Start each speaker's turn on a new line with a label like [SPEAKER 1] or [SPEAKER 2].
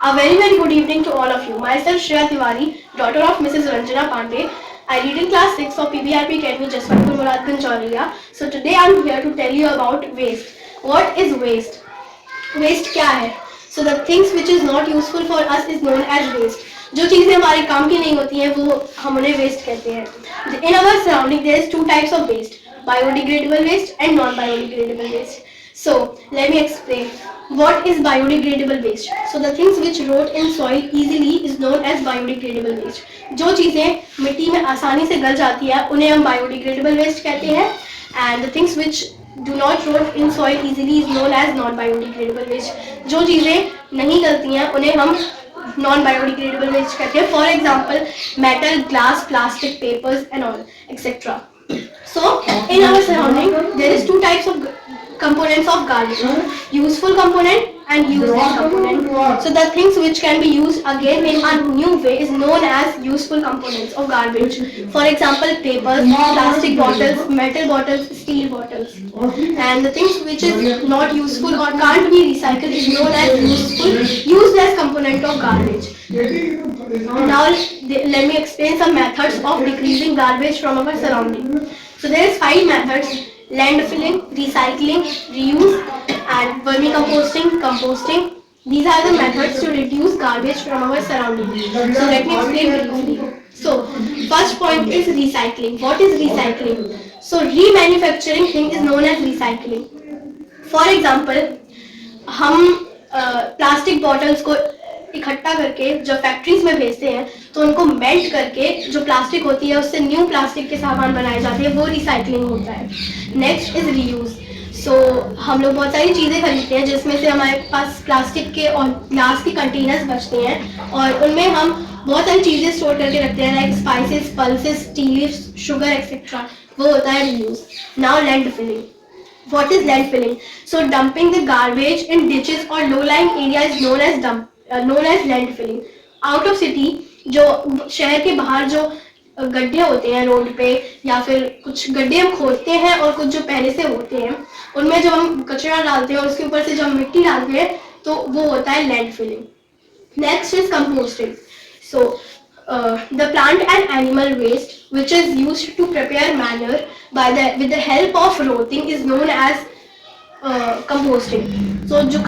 [SPEAKER 1] A very good evening to all of you. Myself Shreya Tiwari, daughter of Mrs. Ranjana Pandey. I read in class 6 of PBRP Academy, Jaswantpur, Muradganj, Chauriya. So today I am here to tell you about waste. What is waste? Waste क्या है? So the things which is not useful for us is known as waste. जो चीजें हमारे काम की नहीं होती हैं वो हम उन्हें waste कहते हैं. In our surrounding there is two types of waste: biodegradable waste and non-biodegradable waste. So let me explain. What is biodegradable waste? So the things which rot in soil easily is known as biodegradable waste. जो चीजें मिट्टी में आसानी से गल जाती है उन्हें हम biodegradable waste कहते हैं. And the things which do not rot in soil easily is known as non-biodegradable waste. जो चीजें नहीं गलती हैं उन्हें हम non-biodegradable waste कहते हैं. For example, metal, glass, plastic, papers and all etc. So in our surrounding there is two types of components of garbage: useful component and useless component. So the things which can be used again in a new way is known as useful components of garbage. For example, papers, plastic bottles, metal bottles, steel bottles. And the things which is not useful or can't be recycled is known as useless component of garbage. Now let me explain some methods of decreasing garbage from our surrounding. So there is 5 methods: landfilling, recycling, reuse, and vermicomposting, composting. These are the methods to reduce garbage from our surroundings. So let me explain briefly. So first point is recycling. What is recycling? So remanufacturing thing is known as recycling. For example, हम plastic bottles को इकट्ठा करके जब factories में भेजते हैं तो उनको मेल्ट करके जो प्लास्टिक होती है उससे न्यू प्लास्टिक के सामान बनाए जाते हैं, वो रिसाइकलिंग होता है. Next is reuse. सो हम लोग बहुत सारी चीज़ें खरीदते हैं जिसमें से हमारे पास प्लास्टिक के और ग्लास के कंटेनर्स बचते हैं और उनमें हम बहुत सारी चीज़ें स्टोर करके रखते हैं, like spices, pulses, tea leaves, sugar etcetera. वो होता है reuse. Now landfilling. What is landfilling? So dumping the garbage in ditches or low-lying area is known as landfilling. Out of city, जो शहर के बाहर जो गड्ढे होते हैं रोड पे या फिर कुछ गड्ढे हम खोदते हैं और कुछ जो पहले से होते हैं उनमें जब हम कचरा डालते हैं और उसके ऊपर से जब मिट्टी डालते हैं तो वो होता है landfilling. Next is composting. So the plant and animal waste which is used to prepare manure with the help of rotting is known as composting. So जो